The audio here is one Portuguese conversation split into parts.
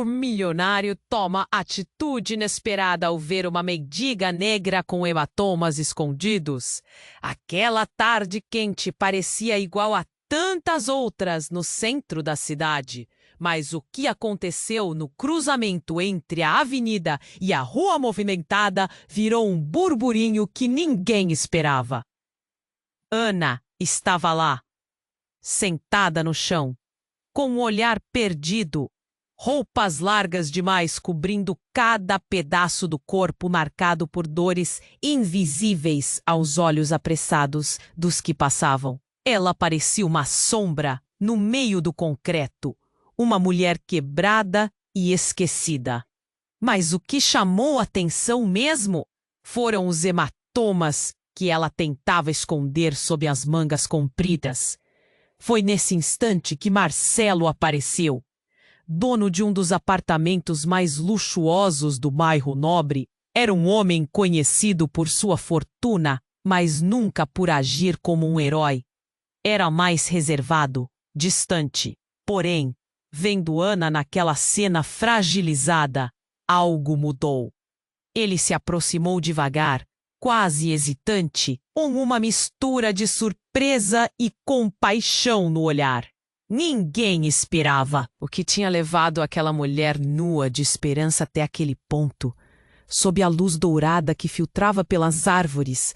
O milionário toma atitude inesperada ao ver uma mendiga negra com hematomas escondidos. Aquela tarde quente parecia igual a tantas outras no centro da cidade. Mas o que aconteceu no cruzamento entre a avenida e a rua movimentada virou um burburinho que ninguém esperava. Ana estava lá, sentada no chão, com um olhar perdido, roupas largas demais cobrindo cada pedaço do corpo marcado por dores invisíveis aos olhos apressados dos que passavam. Ela parecia uma sombra no meio do concreto, uma mulher quebrada e esquecida. Mas o que chamou atenção mesmo foram os hematomas que ela tentava esconder sob as mangas compridas. Foi nesse instante que Marcelo apareceu. Dono de um dos apartamentos mais luxuosos do bairro Nobre, era um homem conhecido por sua fortuna, mas nunca por agir como um herói. Era mais reservado, distante. Porém, vendo Ana naquela cena fragilizada, algo mudou. Ele se aproximou devagar, quase hesitante, com uma mistura de surpresa e compaixão no olhar. Ninguém esperava o que tinha levado aquela mulher nua de esperança até aquele ponto. Sob a luz dourada que filtrava pelas árvores,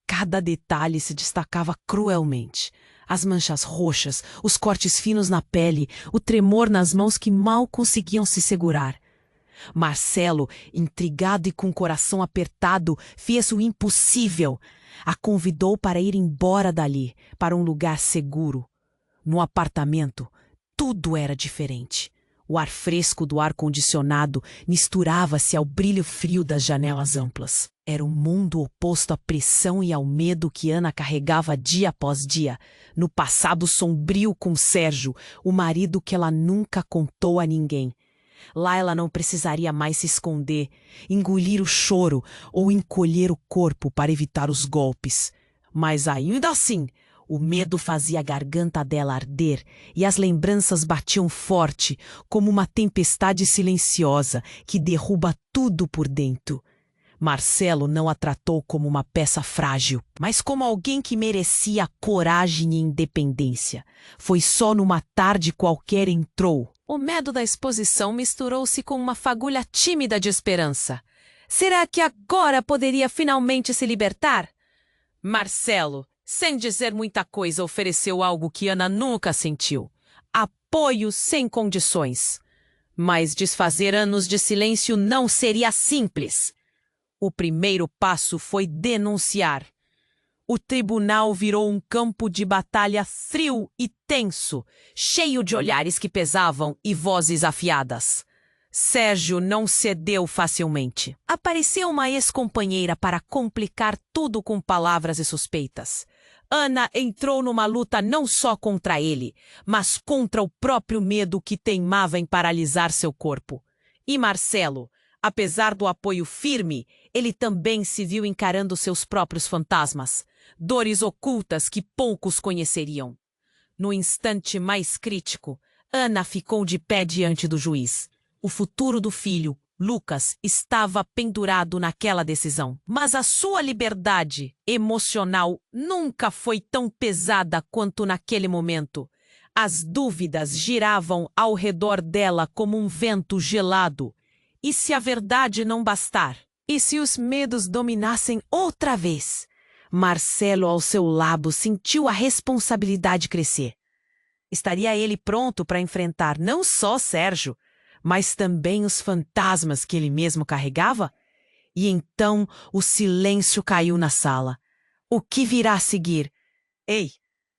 cada detalhe se destacava cruelmente. As manchas roxas, os cortes finos na pele, o tremor nas mãos que mal conseguiam se segurar. Marcelo, intrigado e com o coração apertado, fez o impossível. A convidou para ir embora dali, para um lugar seguro. No apartamento, tudo era diferente. O ar fresco do ar-condicionado misturava-se ao brilho frio das janelas amplas. Era um mundo oposto à pressão e ao medo que Ana carregava dia após dia, no passado sombrio com Sérgio, o marido que ela nunca contou a ninguém. Lá ela não precisaria mais se esconder, engolir o choro ou encolher o corpo para evitar os golpes. Mas ainda assim, o medo fazia a garganta dela arder e as lembranças batiam forte, como uma tempestade silenciosa que derruba tudo por dentro. Marcelo não a tratou como uma peça frágil, mas como alguém que merecia coragem e independência. Foi só numa tarde qualquer entrou. O medo da exposição misturou-se com uma fagulha tímida de esperança. Será que agora poderia finalmente se libertar? Marcelo, sem dizer muita coisa, ofereceu algo que Ana nunca sentiu: apoio sem condições. Mas desfazer anos de silêncio não seria simples. O primeiro passo foi denunciar. O tribunal virou um campo de batalha frio e tenso, cheio de olhares que pesavam e vozes afiadas. Sérgio não cedeu facilmente. Apareceu uma ex-companheira para complicar tudo com palavras e suspeitas. Ana entrou numa luta não só contra ele, mas contra o próprio medo que teimava em paralisar seu corpo. E Marcelo, apesar do apoio firme, ele também se viu encarando seus próprios fantasmas, dores ocultas que poucos conheceriam. No instante mais crítico, Ana ficou de pé diante do juiz. O futuro do filho, Lucas, estava pendurado naquela decisão. Mas a sua liberdade emocional nunca foi tão pesada quanto naquele momento. As dúvidas giravam ao redor dela como um vento gelado. E se a verdade não bastar? E se os medos dominassem outra vez? Marcelo, ao seu lado, sentiu a responsabilidade crescer. Estaria ele pronto para enfrentar não só Sérgio, mas também os fantasmas que ele mesmo carregava? E então o silêncio caiu na sala. O que virá a seguir? Ei,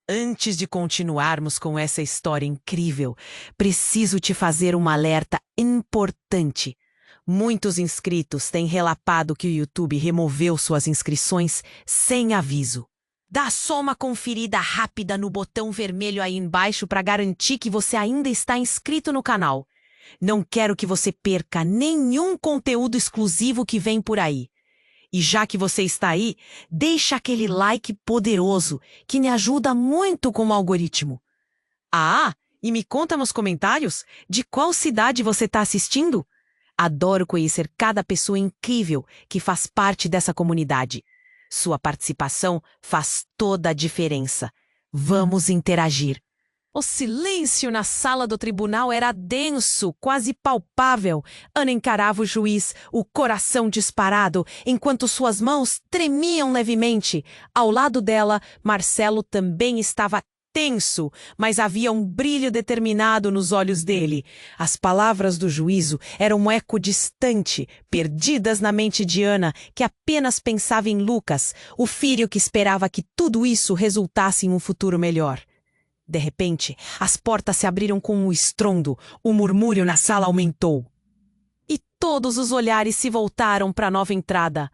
antes de continuarmos com essa história incrível, preciso te fazer um alerta importante. Muitos inscritos têm relatado que o YouTube removeu suas inscrições sem aviso. Dá só uma conferida rápida no botão vermelho aí embaixo para garantir que você ainda está inscrito no canal. Não quero que você perca nenhum conteúdo exclusivo que vem por aí. E já que você está aí, deixa aquele like poderoso que me ajuda muito com o algoritmo. Ah, E me conta nos comentários de qual cidade você está assistindo. Adoro conhecer cada pessoa incrível que faz parte dessa comunidade. Sua participação faz toda a diferença. Vamos interagir. O silêncio na sala do tribunal era denso, quase palpável. Ana encarava o juiz, o coração disparado, enquanto suas mãos tremiam levemente. Ao lado dela, Marcelo também estava tenso, mas havia um brilho determinado nos olhos dele. As palavras do juízo eram um eco distante, perdidas na mente de Ana, que apenas pensava em Lucas, o filho que esperava que tudo isso resultasse em um futuro melhor. De repente, as portas se abriram com um estrondo, o murmúrio na sala aumentou. E todos os olhares se voltaram para a nova entrada.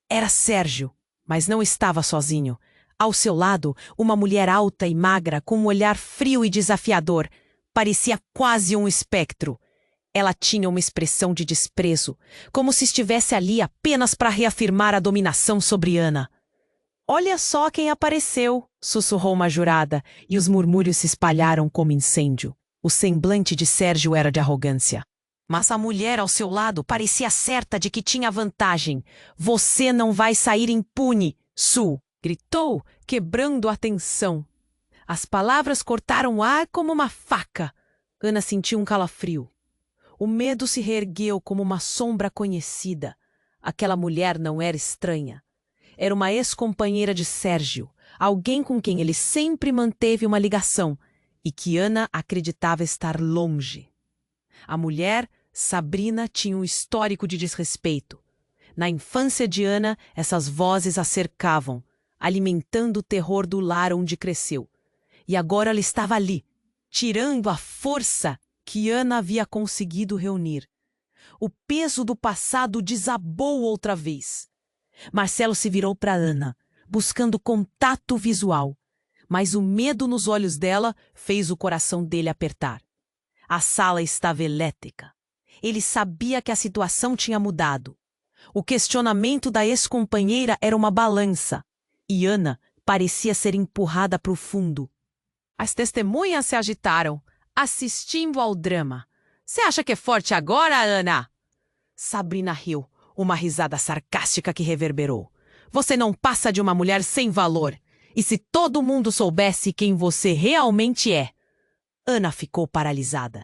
Era Sérgio, mas não estava sozinho. Ao seu lado, uma mulher alta e magra, com um olhar frio e desafiador. Parecia quase um espectro. Ela tinha uma expressão de desprezo, como se estivesse ali apenas para reafirmar a dominação sobre Ana. Olha só quem apareceu, sussurrou uma jurada, e os murmúrios se espalharam como incêndio. O semblante de Sérgio era de arrogância. Mas a mulher ao seu lado parecia certa de que tinha vantagem. Você não vai sair impune, Su! Gritou, quebrando a tensão. As palavras cortaram o ar como uma faca. Ana sentiu um calafrio. O medo se reergueu como uma sombra conhecida. Aquela mulher não era estranha. Era uma ex-companheira de Sérgio, alguém com quem ele sempre manteve uma ligação e que Ana acreditava estar longe. A mulher, Sabrina, tinha um histórico de desrespeito. Na infância de Ana, essas vozes a cercavam, alimentando o terror do lar onde cresceu. E agora ela estava ali, tirando a força que Ana havia conseguido reunir. O peso do passado desabou outra vez. Marcelo se virou para Ana, buscando contato visual, mas o medo nos olhos dela fez o coração dele apertar. A sala estava elétrica. Ele sabia que a situação tinha mudado. O questionamento da ex-companheira era uma balança, e Ana parecia ser empurrada para o fundo. As testemunhas se agitaram, assistindo ao drama. Você acha que é forte agora, Ana? Sabrina riu. Uma risada sarcástica que reverberou. Você não passa de uma mulher sem valor. E se todo mundo soubesse quem você realmente é? Ana ficou paralisada.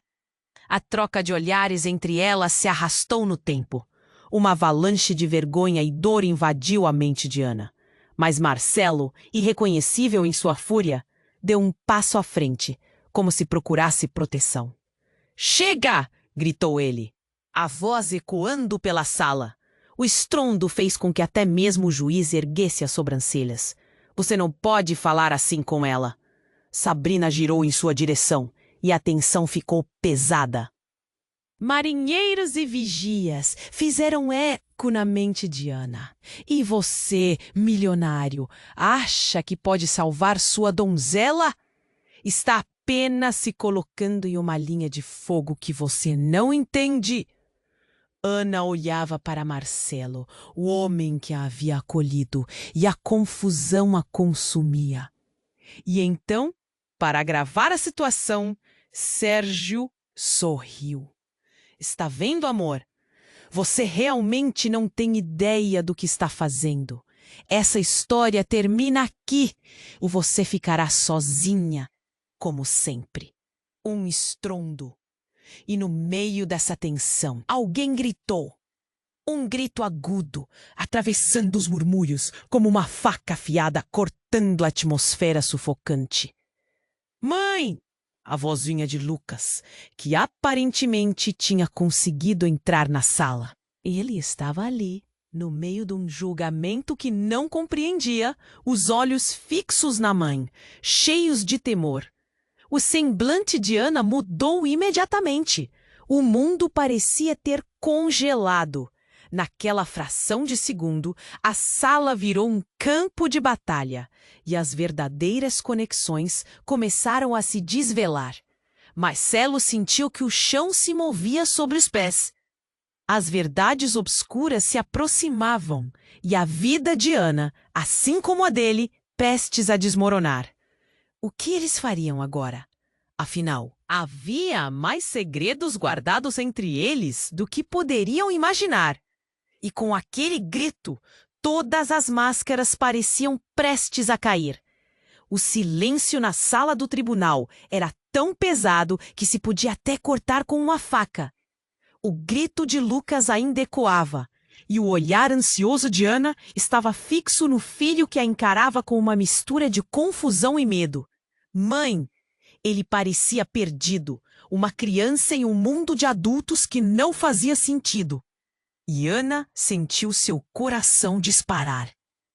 A troca de olhares entre elas se arrastou no tempo. Uma avalanche de vergonha e dor invadiu a mente de Ana. Mas Marcelo, irreconhecível em sua fúria, deu um passo à frente, como se procurasse proteção. Chega! Gritou ele, a voz ecoando pela sala. O estrondo fez com que até mesmo o juiz erguesse as sobrancelhas. Você não pode falar assim com ela. Sabrina girou em sua direção e a tensão ficou pesada. Marinheiros e vigias fizeram eco na mente de Ana. E você, milionário, acha que pode salvar sua donzela? Está apenas se colocando em uma linha de fogo que você não entende. Ana olhava para Marcelo, o homem que a havia acolhido, e a confusão a consumia. E então, para agravar a situação, Sérgio sorriu. Está vendo, amor? Você realmente não tem ideia do que está fazendo. Essa história termina aqui e você ficará sozinha, como sempre. Um estrondo. E no meio dessa tensão, alguém gritou. Um grito agudo, atravessando os murmúrios, como uma faca afiada cortando a atmosfera sufocante. Mãe! A vozinha de Lucas, que aparentemente tinha conseguido entrar na sala. Ele estava ali, no meio de um julgamento que não compreendia, os olhos fixos na mãe, cheios de temor. O semblante de Ana mudou imediatamente. O mundo parecia ter congelado. Naquela fração de segundo, a sala virou um campo de batalha e as verdadeiras conexões começaram a se desvelar. Marcelo sentiu que o chão se movia sobre os pés. As verdades obscuras se aproximavam e a vida de Ana, assim como a dele, prestes a desmoronar. O que eles fariam agora? Afinal, Havia mais segredos guardados entre eles do que poderiam imaginar. E com aquele grito, todas as máscaras pareciam prestes a cair. O silêncio na sala do tribunal era tão pesado que se podia até cortar com uma faca. O grito de Lucas ainda ecoava, e o olhar ansioso de Ana estava fixo no filho que a encarava com uma mistura de confusão e medo. Mãe! Ele parecia perdido, uma criança em um mundo de adultos que não fazia sentido. E Ana sentiu seu coração disparar.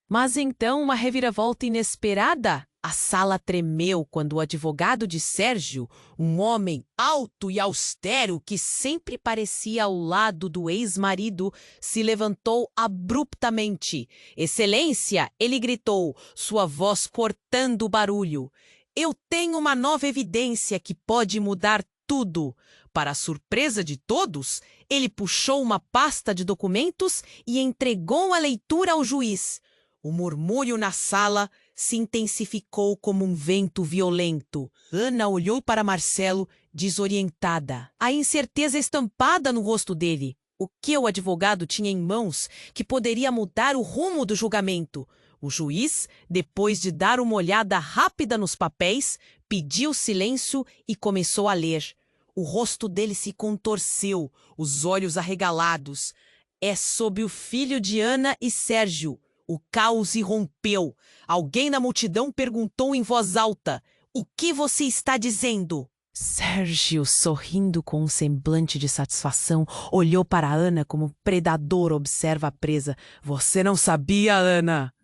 Mas então uma reviravolta inesperada. A sala tremeu quando o advogado de Sérgio, um homem alto e austero que sempre parecia ao lado do ex-marido, se levantou abruptamente. Excelência, ele gritou, sua voz cortando o barulho. Eu tenho uma nova evidência que pode mudar tudo. Para a surpresa de todos, ele puxou uma pasta de documentos e entregou a leitura ao juiz. O murmúrio na sala se intensificou como um vento violento. Ana olhou para Marcelo, desorientada, a incerteza estampada no rosto dele. O que o advogado tinha em mãos que poderia mudar o rumo do julgamento? O juiz, depois de dar uma olhada rápida nos papéis, pediu silêncio e começou a ler. O rosto dele se contorceu, os olhos arregalados. É sobre o filho de Ana e Sérgio. O caos irrompeu. Alguém na multidão perguntou em voz alta: "O que você está dizendo?" Sérgio, sorrindo com um semblante de satisfação, olhou para Ana como um predador observa a presa. "Você não sabia, Ana?"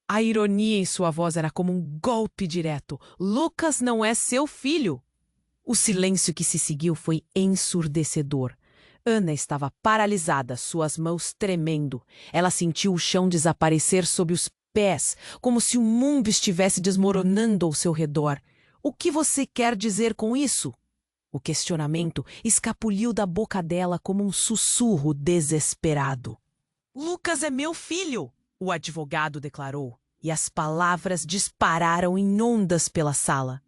A ironia em sua voz era como um golpe direto. "Lucas não é seu filho." O silêncio que se seguiu foi ensurdecedor. Ana estava paralisada, suas mãos tremendo. Ela sentiu o chão desaparecer sob os pés, como se o mundo estivesse desmoronando ao seu redor. "O que você quer dizer com isso?" O questionamento escapuliu da boca dela como um sussurro desesperado. "Lucas é meu filho!" o advogado declarou, e as palavras dispararam em ondas pela sala.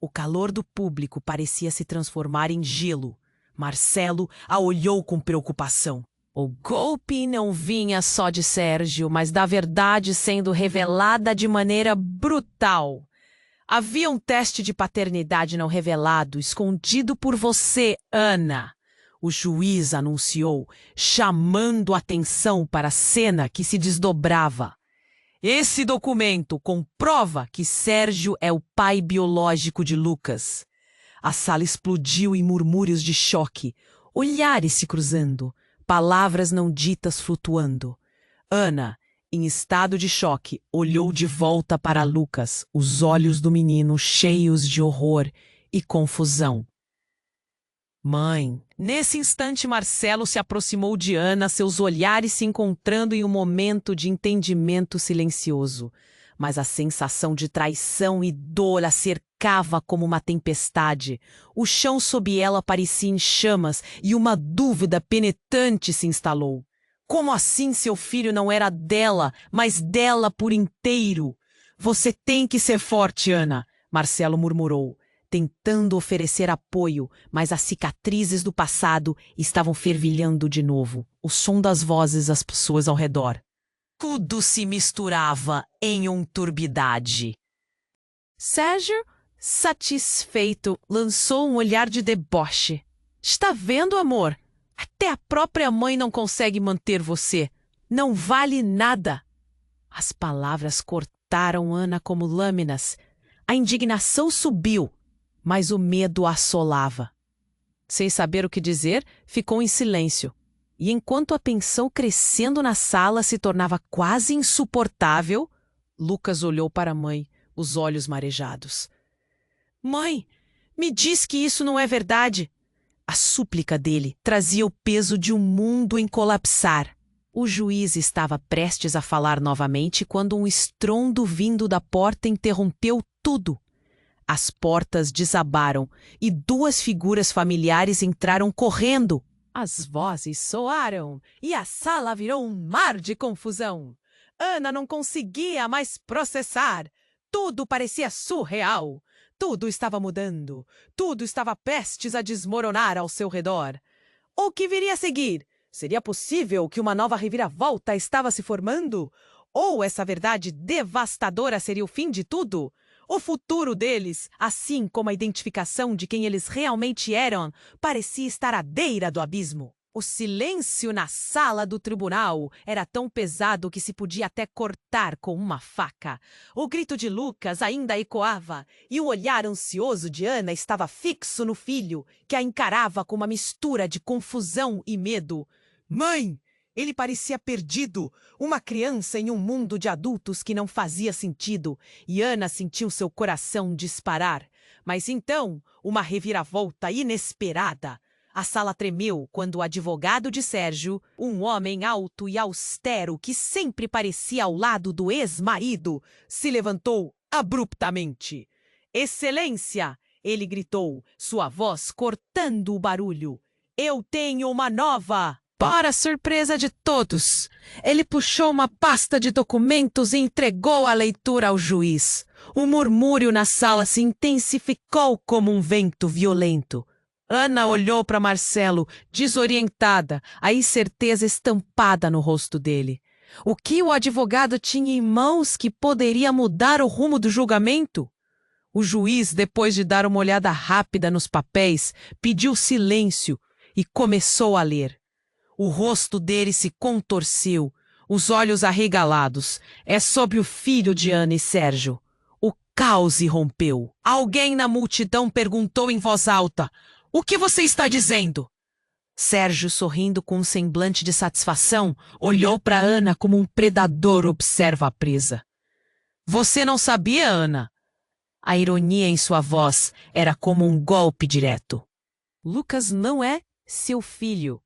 O calor do público parecia se transformar em gelo. Marcelo a olhou com preocupação. O golpe não vinha só de Sérgio, mas da verdade sendo revelada de maneira brutal. Havia um teste de paternidade não revelado, escondido por você, Ana. O juiz anunciou, chamando atenção para a cena que se desdobrava. Esse documento comprova que Sérgio é o pai biológico de Lucas. A sala explodiu em murmúrios de choque, olhares se cruzando, palavras não ditas flutuando. Ana, em estado de choque, olhou de volta para Lucas, os olhos do menino cheios de horror e confusão. "Mãe!" Nesse instante, Marcelo se aproximou de Ana, seus olhares se encontrando em um momento de entendimento silencioso. Mas a sensação de traição e dor a cercava como uma tempestade. O chão sob ela parecia em chamas e uma dúvida penetrante se instalou. Como assim seu filho não era dela, mas dela por inteiro? "Você tem que ser forte, Ana", Marcelo murmurou, tentando oferecer apoio, mas as cicatrizes do passado estavam fervilhando de novo. O som das vozes das pessoas ao redor. Tudo se misturava em uma turbidade. Sérgio, satisfeito, lançou um olhar de deboche. "Está vendo, amor? Até a própria mãe não consegue manter você. Não vale nada." As palavras cortaram Ana como lâminas. A indignação subiu, mas o medo a assolava. Sem saber o que dizer, ficou em silêncio. E enquanto a tensão crescendo na sala se tornava quase insuportável, Lucas olhou para a mãe, os olhos marejados. "Mãe, me diz que isso não é verdade." A súplica dele trazia o peso de um mundo em colapsar. O juiz estava prestes a falar novamente quando um estrondo vindo da porta interrompeu tudo. As portas desabaram e duas figuras familiares entraram correndo. As vozes soaram e a sala virou um mar de confusão. Ana não conseguia mais processar. Tudo parecia surreal. Tudo estava mudando. Tudo estava prestes a desmoronar ao seu redor. O que viria a seguir? Seria possível que uma nova reviravolta estava se formando? Ou essa verdade devastadora seria o fim de tudo? O futuro deles, assim como a identificação de quem eles realmente eram, parecia estar à beira do abismo. O silêncio na sala do tribunal era tão pesado que se podia até cortar com uma faca. O grito de Lucas ainda ecoava, e o olhar ansioso de Ana estava fixo no filho, que a encarava com uma mistura de confusão e medo. Mãe! Ele parecia perdido, uma criança em um mundo de adultos que não fazia sentido, e Ana sentiu seu coração disparar. Mas então, uma reviravolta inesperada. A sala tremeu quando o advogado de Sérgio, um homem alto e austero que sempre parecia ao lado do ex-marido, se levantou abruptamente. Excelência! Ele gritou, sua voz cortando o barulho. Eu tenho uma nova! Para surpresa de todos, ele puxou uma pasta de documentos e entregou a leitura ao juiz. O murmúrio na sala se intensificou como um vento violento. Ana olhou para Marcelo, desorientada, a incerteza estampada no rosto dele. O que o advogado tinha em mãos que poderia mudar o rumo do julgamento? O juiz, depois de dar uma olhada rápida nos papéis, pediu silêncio e começou a ler. O rosto dele se contorceu, os olhos arregalados. É sobre o filho de Ana e Sérgio. O caos irrompeu. Alguém na multidão perguntou em voz alta: "O que você está dizendo?" Sérgio, sorrindo com um semblante de satisfação, olhou para Ana como um predador observa a presa. "Você não sabia, Ana?" A ironia em sua voz era como um golpe direto. "Lucas não é seu filho."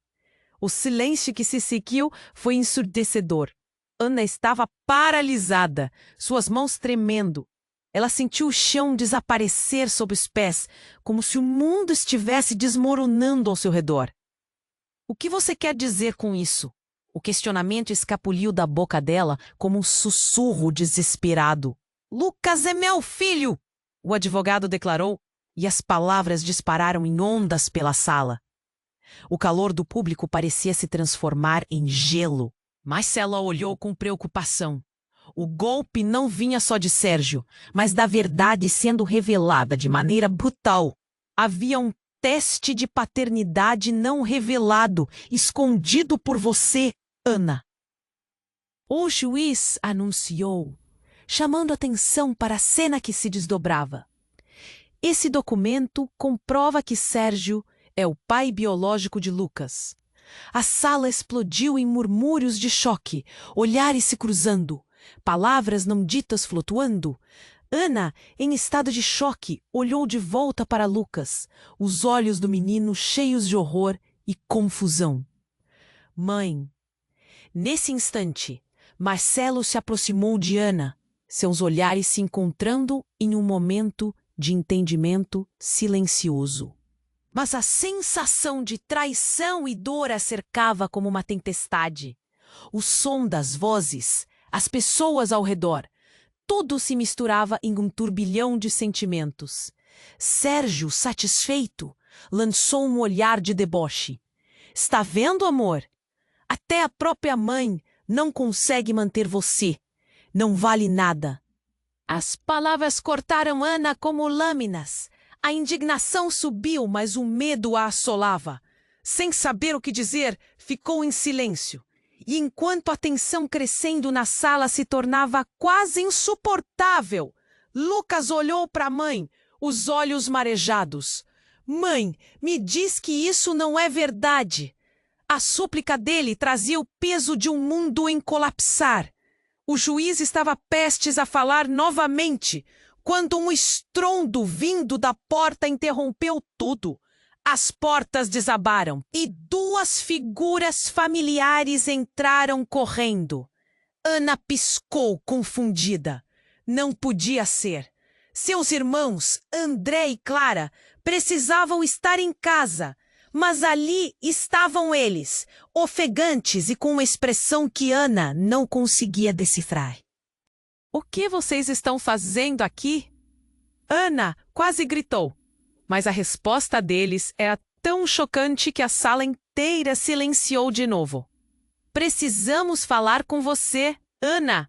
O silêncio que se seguiu foi ensurdecedor. Ana estava paralisada, suas mãos tremendo. Ela sentiu o chão desaparecer sob os pés, como se o mundo estivesse desmoronando ao seu redor. "O que você quer dizer com isso?" O questionamento escapuliu da boca dela como um sussurro desesperado. "Lucas é meu filho!" o advogado declarou, e as palavras dispararam em ondas pela sala. O calor do público parecia se transformar em gelo. Marcela olhou com preocupação. O golpe não vinha só de Sérgio, mas da verdade sendo revelada de maneira brutal. Havia um teste de paternidade não revelado, escondido por você, Ana. O juiz anunciou, chamando atenção para a cena que se desdobrava. Esse documento comprova que Sérgio é o pai biológico de Lucas. A sala explodiu em murmúrios de choque, olhares se cruzando, palavras não ditas flutuando. Ana, em estado de choque, olhou de volta para Lucas, os olhos do menino cheios de horror e confusão. "Mãe." Nesse instante, Marcelo se aproximou de Ana, seus olhares se encontrando em um momento de entendimento silencioso. Mas a sensação de traição e dor a cercava como uma tempestade. O som das vozes, as pessoas ao redor, tudo se misturava em um turbilhão de sentimentos. Sérgio, satisfeito, lançou um olhar de deboche. "Está vendo, amor? Até a própria mãe não consegue manter você. Não vale nada." As palavras cortaram Ana como lâminas. A indignação subiu, mas o medo a assolava. Sem saber o que dizer, ficou em silêncio. E enquanto a tensão crescendo na sala se tornava quase insuportável, Lucas olhou para a mãe, os olhos marejados. "Mãe, me diz que isso não é verdade." A súplica dele trazia o peso de um mundo em colapsar. O juiz estava prestes a falar novamente, quando um estrondo vindo da porta interrompeu tudo. As portas desabaram e duas figuras familiares entraram correndo. Ana piscou, confundida. Não podia ser. Seus irmãos, André e Clara, precisavam estar em casa, mas ali estavam eles, ofegantes e com uma expressão que Ana não conseguia decifrar. "O que vocês estão fazendo aqui?" Ana, quase gritou. Mas a resposta deles era tão chocante que a sala inteira silenciou de novo. Precisamos falar com você, Ana,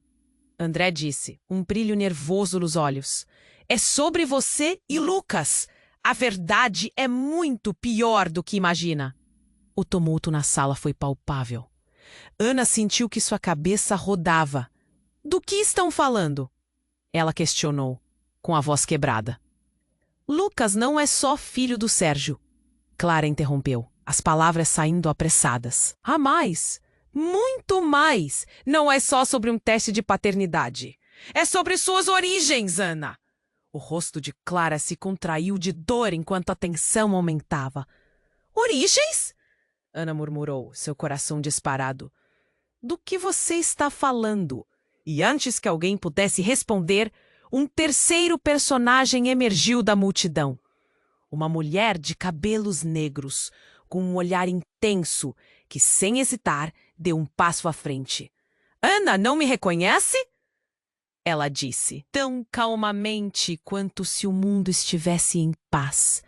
André disse, um brilho nervoso nos olhos. É sobre você e Lucas. A verdade é muito pior do que imagina. O tumulto na sala foi palpável. Ana sentiu que sua cabeça rodava. Do que estão falando? Ela questionou, com a voz quebrada. Lucas não é só filho do Sérgio. Clara interrompeu, as palavras saindo apressadas. Há mais, muito mais. Não é só sobre um teste de paternidade. É sobre suas origens, Ana. O rosto de Clara se contraiu de dor enquanto a tensão aumentava. Origens? Ana murmurou, seu coração disparado. Do que você está falando? E antes que alguém pudesse responder, um terceiro personagem emergiu da multidão. Uma mulher de cabelos negros, com um olhar intenso, que, sem hesitar, deu um passo à frente. Ana, não me reconhece? Ela disse, tão calmamente quanto se o mundo estivesse em paz.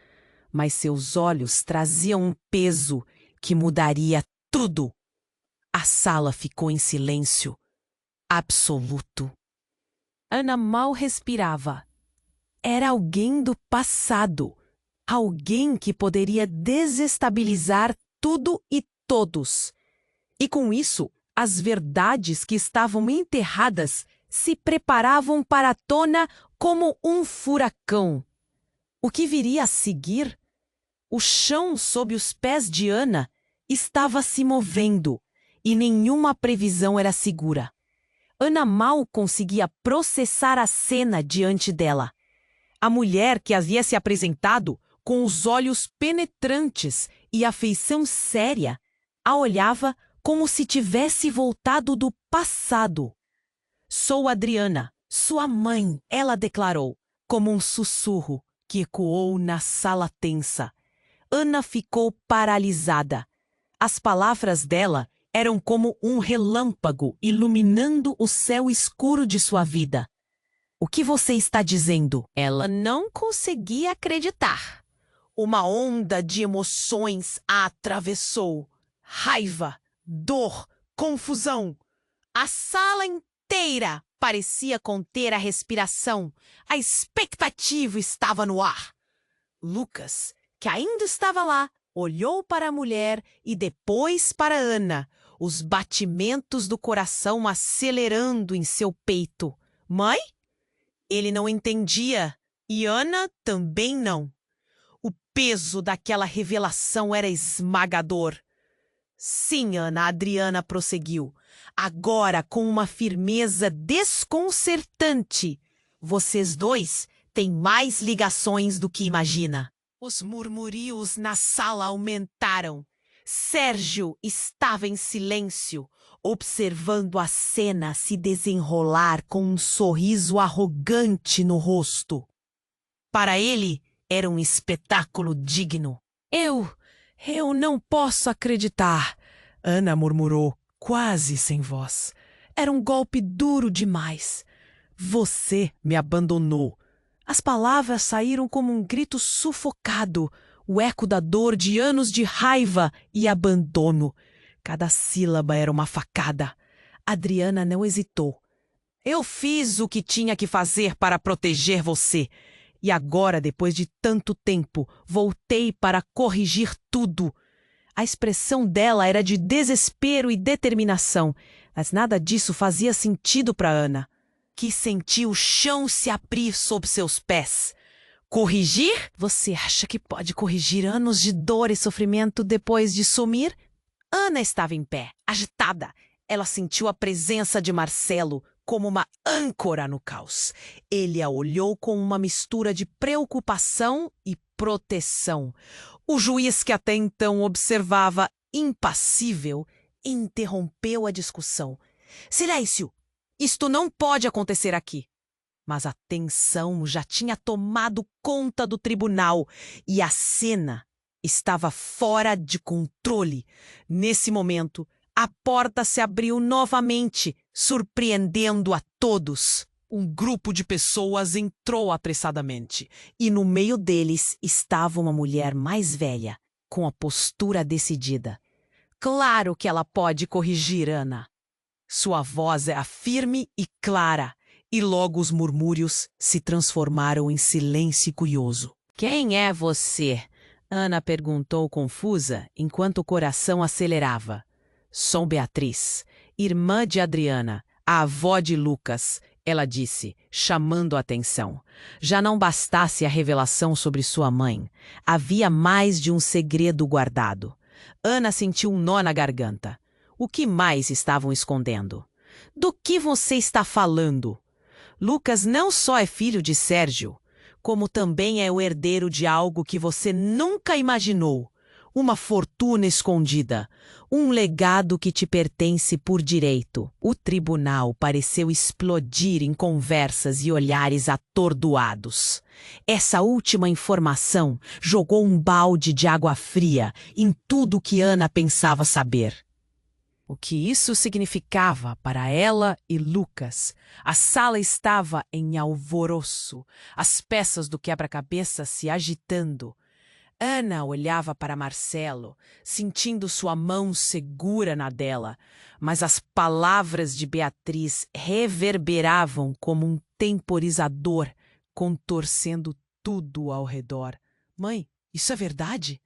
Mas seus olhos traziam um peso que mudaria tudo. A sala ficou em silêncio absoluto. Ana mal respirava. Era alguém do passado. Alguém que poderia desestabilizar tudo e todos. E com isso, as verdades que estavam enterradas se preparavam para a tona como um furacão. O que viria a seguir? O chão sob os pés de Ana estava se movendo e nenhuma previsão era segura. Ana mal conseguia processar a cena diante dela. A mulher que havia se apresentado, com os olhos penetrantes e a feição séria, a olhava como se tivesse voltado do passado. Sou Adriana, sua mãe, ela declarou, como um sussurro que ecoou na sala tensa. Ana ficou paralisada. As palavras dela eram como um relâmpago iluminando o céu escuro de sua vida. O que você está dizendo? Ela não conseguia acreditar. Uma onda de emoções a atravessou. Raiva, dor, confusão. A sala inteira parecia conter a respiração. A expectativa estava no ar. Lucas, que ainda estava lá, olhou para a mulher e depois para Ana, os batimentos do coração acelerando em seu peito. Mãe? Ele não entendia, e Ana também não. O peso daquela revelação era esmagador. Sim, Ana, Adriana prosseguiu, agora com uma firmeza desconcertante. Vocês dois têm mais ligações do que imagina. Os murmúrios na sala aumentaram. Sérgio estava em silêncio, observando a cena se desenrolar com um sorriso arrogante no rosto. Para ele, era um espetáculo digno. Eu não posso acreditar, Ana murmurou, quase sem voz. Era um golpe duro demais. Você me abandonou. As palavras saíram como um grito sufocado, o eco da dor de anos de raiva e abandono. Cada sílaba era uma facada. Adriana não hesitou. Eu fiz o que tinha que fazer para proteger você. E agora, depois de tanto tempo, voltei para corrigir tudo. A expressão dela era de desespero e determinação, mas nada disso fazia sentido para Ana, que sentiu o chão se abrir sob seus pés. Corrigir? Você acha que pode corrigir anos de dor e sofrimento depois de sumir? Ana estava em pé, agitada. Ela sentiu a presença de Marcelo como uma âncora no caos. Ele a olhou com uma mistura de preocupação e proteção. O juiz, que até então observava impassível, interrompeu a discussão. Silêncio! Isto não pode acontecer aqui. Mas a tensão já tinha tomado conta do tribunal e a cena estava fora de controle. Nesse momento, a porta se abriu novamente, surpreendendo a todos. Um grupo de pessoas entrou apressadamente, E no meio deles estava uma mulher mais velha, com a postura decidida. Claro que ela pode corrigir Ana. Sua voz era firme e clara, e logo os murmúrios se transformaram em silêncio curioso. Quem é você? Ana perguntou confusa, enquanto o coração acelerava. Sou Beatriz, irmã de Adriana, a avó de Lucas, ela disse, chamando a atenção. Já não bastasse a revelação sobre sua mãe, havia mais de um segredo guardado. Ana sentiu um nó na garganta. O que mais estavam escondendo? Do que você está falando? Lucas não só é filho de Sérgio, como também é o herdeiro de algo que você nunca imaginou. Uma fortuna escondida, um legado que te pertence por direito. O tribunal pareceu explodir em conversas e olhares atordoados. Essa última informação jogou um balde de água fria em tudo o que Ana pensava saber. O que isso significava para ela e Lucas? A sala estava em alvoroço, as peças do quebra-cabeça se agitando. Ana olhava para Marcelo, sentindo sua mão segura na dela, mas as palavras de Beatriz reverberavam como um temporizador, contorcendo tudo ao redor. Mãe, isso é verdade?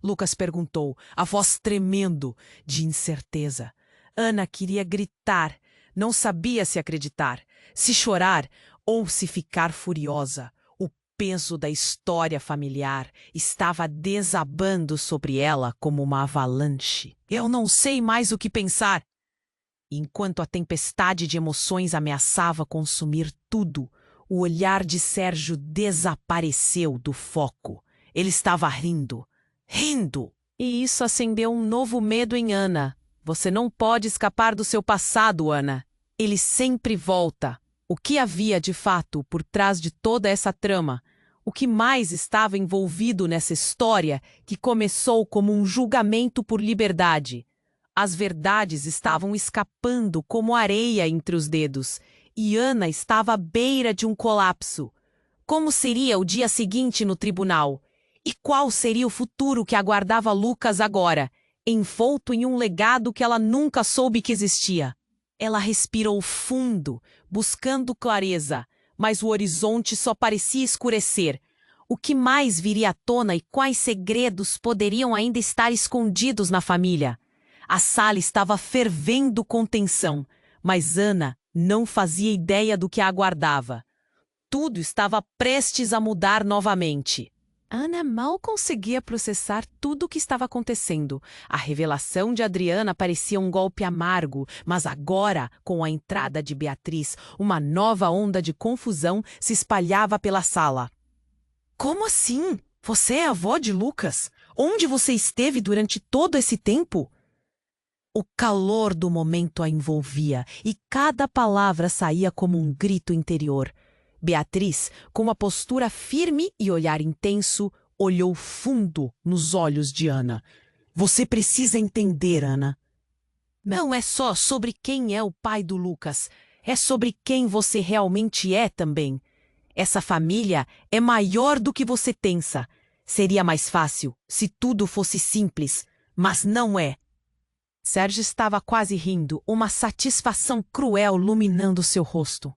Lucas perguntou, a voz tremendo de incerteza. Ana queria gritar, não sabia se acreditar, se chorar ou se ficar furiosa. O peso da história familiar estava desabando sobre ela como uma avalanche. Eu não sei mais o que pensar. Enquanto a tempestade de emoções ameaçava consumir tudo, o olhar de Sérgio desapareceu do foco. Ele estava rindo. Rindo! E isso acendeu um novo medo em Ana. Você não pode escapar do seu passado, Ana. Ele sempre volta. O que havia de fato por trás de toda essa trama? O que mais estava envolvido nessa história que começou como um julgamento por liberdade? As verdades estavam escapando como areia entre os dedos, e Ana estava à beira de um colapso. Como seria o dia seguinte no tribunal? E qual seria o futuro que aguardava Lucas agora, envolto em um legado que ela nunca soube que existia? Ela respirou fundo, buscando clareza, mas o horizonte só parecia escurecer. O que mais viria à tona e quais segredos poderiam ainda estar escondidos na família? A sala estava fervendo com tensão, mas Ana não fazia ideia do que a aguardava. Tudo estava prestes a mudar novamente. Ana mal conseguia processar tudo o que estava acontecendo. A revelação de Adriana parecia um golpe amargo, mas agora, com a entrada de Beatriz, uma nova onda de confusão se espalhava pela sala. Como assim? Você é a avó de Lucas? Onde você esteve durante todo esse tempo? O calor do momento a envolvia e cada palavra saía como um grito interior. Beatriz, com uma postura firme e olhar intenso, olhou fundo nos olhos de Ana. Você precisa entender, Ana. Não é só sobre quem é o pai do Lucas, é sobre quem você realmente é também. Essa família é maior do que você pensa. Seria mais fácil se tudo fosse simples, mas não é. Sérgio estava quase rindo, uma satisfação cruel iluminando seu rosto.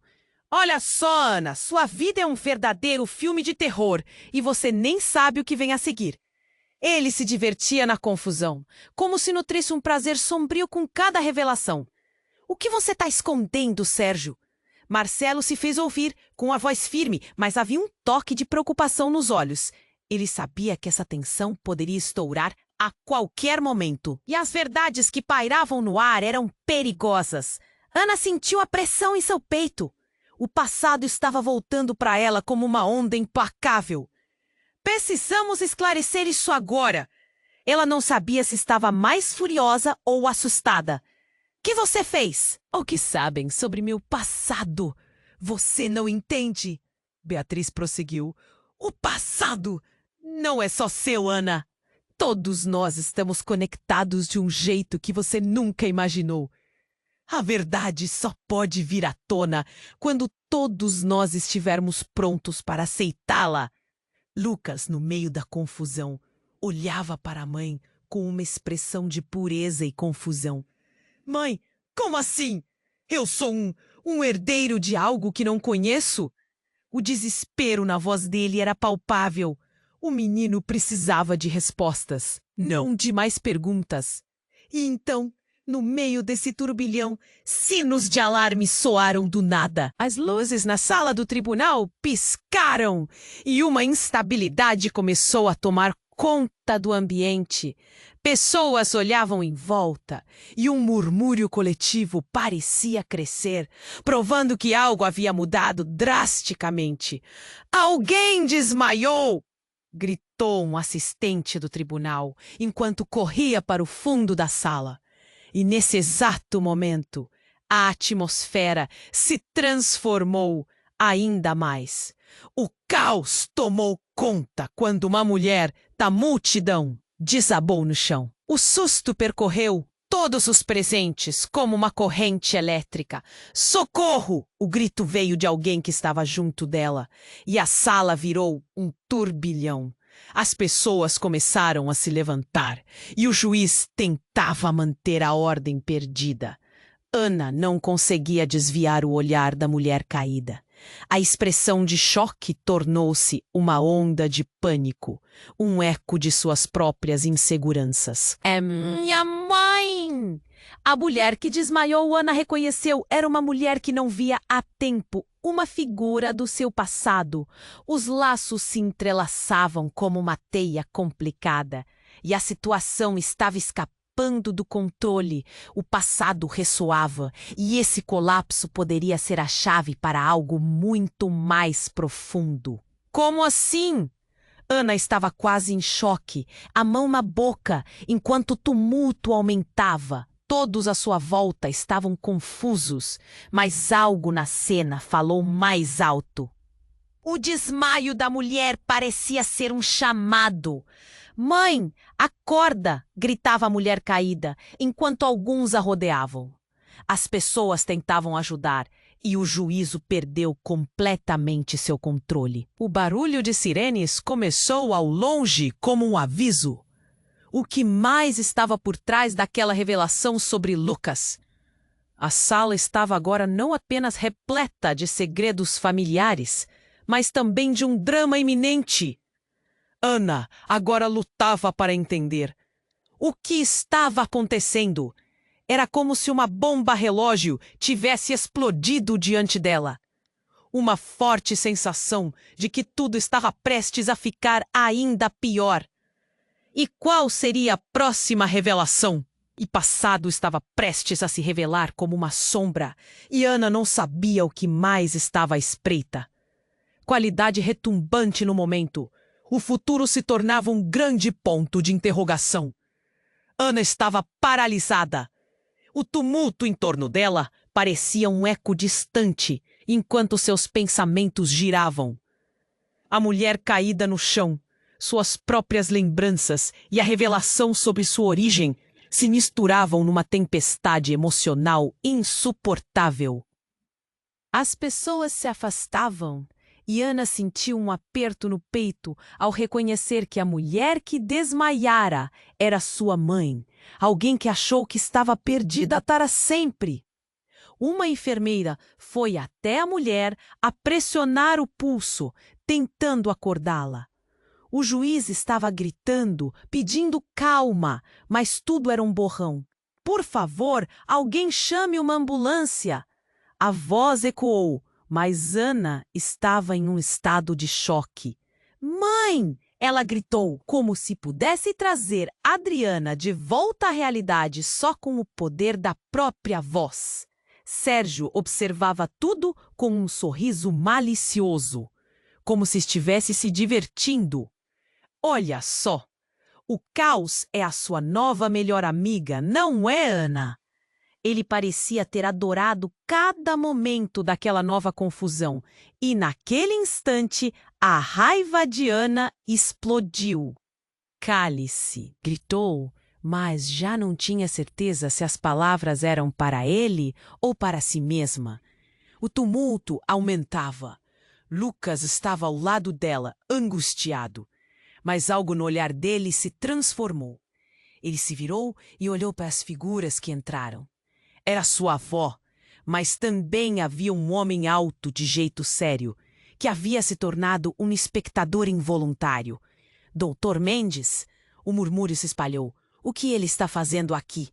Olha só, Ana, sua vida é um verdadeiro filme de terror e você nem sabe o que vem a seguir. Ele se divertia na confusão, como se nutrisse um prazer sombrio com cada revelação. O que você está escondendo, Sérgio? Marcelo se fez ouvir, com a voz firme, mas havia um toque de preocupação nos olhos. Ele sabia que essa tensão poderia estourar a qualquer momento, e as verdades que pairavam no ar eram perigosas. Ana sentiu a pressão em seu peito. O passado estava voltando para ela como uma onda implacável. Precisamos esclarecer isso agora. Ela não sabia se estava mais furiosa ou assustada. Que você fez? O que sabem sobre meu passado? Você não entende. Beatriz prosseguiu. O passado não é só seu, Ana. Todos nós estamos conectados de um jeito que você nunca imaginou. A verdade só pode vir à tona quando todos nós estivermos prontos para aceitá-la. Lucas, no meio da confusão, olhava para a mãe com uma expressão de pureza e confusão. Mãe, como assim? Eu sou um herdeiro de algo que não conheço? O desespero na voz dele era palpável. O menino precisava de respostas, não de mais perguntas. E então, no meio desse turbilhão, sinos de alarme soaram do nada. As luzes na sala do tribunal piscaram e uma instabilidade começou a tomar conta do ambiente. Pessoas olhavam em volta e um murmúrio coletivo parecia crescer, provando que algo havia mudado drasticamente. Alguém desmaiou! Gritou um assistente do tribunal, enquanto corria para o fundo da sala. E nesse exato momento, a atmosfera se transformou ainda mais. O caos tomou conta quando uma mulher da multidão desabou no chão. O susto percorreu todos os presentes como uma corrente elétrica. Socorro! O grito veio de alguém que estava junto dela, e a sala virou um turbilhão. As pessoas começaram a se levantar, e o juiz tentava manter a ordem perdida. Ana não conseguia desviar o olhar da mulher caída. A expressão de choque tornou-se uma onda de pânico, um eco de suas próprias inseguranças. É minha mãe! A mulher que desmaiou, Ana reconheceu, era uma mulher que não via há tempo, uma figura do seu passado. Os laços se entrelaçavam como uma teia complicada, e a situação estava escapando do controle. O passado ressoava, e esse colapso poderia ser a chave para algo muito mais profundo. Como assim? Ana estava quase em choque, a mão na boca, enquanto o tumulto aumentava. Todos à sua volta estavam confusos, mas algo na cena falou mais alto. O desmaio da mulher parecia ser um chamado. Mãe, acorda! Gritava a mulher caída, enquanto alguns a rodeavam. As pessoas tentavam ajudar e o juízo perdeu completamente seu controle. O barulho de sirenes começou ao longe como um aviso. O que mais estava por trás daquela revelação sobre Lucas? A sala estava agora não apenas repleta de segredos familiares, mas também de um drama iminente. Ana agora lutava para entender. O que estava acontecendo? Era como se uma bomba relógio tivesse explodido diante dela. Uma forte sensação de que tudo estava prestes a ficar ainda pior. E qual seria a próxima revelação? E passado estava prestes a se revelar como uma sombra, e Ana não sabia o que mais estava à espreita. Qualidade retumbante no momento. O futuro se tornava um grande ponto de interrogação. Ana estava paralisada. O tumulto em torno dela parecia um eco distante, enquanto seus pensamentos giravam. A mulher caída no chão, suas próprias lembranças e a revelação sobre sua origem se misturavam numa tempestade emocional insuportável. As pessoas se afastavam e Ana sentiu um aperto no peito ao reconhecer que a mulher que desmaiara era sua mãe, alguém que achou que estava perdida para sempre. Uma enfermeira foi até a mulher a pressionar o pulso, tentando acordá-la. O juiz estava gritando, pedindo calma, mas tudo era um borrão. Por favor, alguém chame uma ambulância. A voz ecoou, mas Ana estava em um estado de choque. Mãe! Ela gritou, como se pudesse trazer Adriana de volta à realidade só com o poder da própria voz. Sérgio observava tudo com um sorriso malicioso, como se estivesse se divertindo. Olha só, o caos é a sua nova melhor amiga, não é, Ana? Ele parecia ter adorado cada momento daquela nova confusão, e naquele instante a raiva de Ana explodiu. Cale-se, gritou, mas já não tinha certeza se as palavras eram para ele ou para si mesma. O tumulto aumentava. Lucas estava ao lado dela, angustiado. Mas algo no olhar dele se transformou. Ele se virou e olhou para as figuras que entraram. Era sua avó, mas também havia um homem alto de jeito sério, que havia se tornado um espectador involuntário. Doutor Mendes? O murmúrio se espalhou. O que ele está fazendo aqui?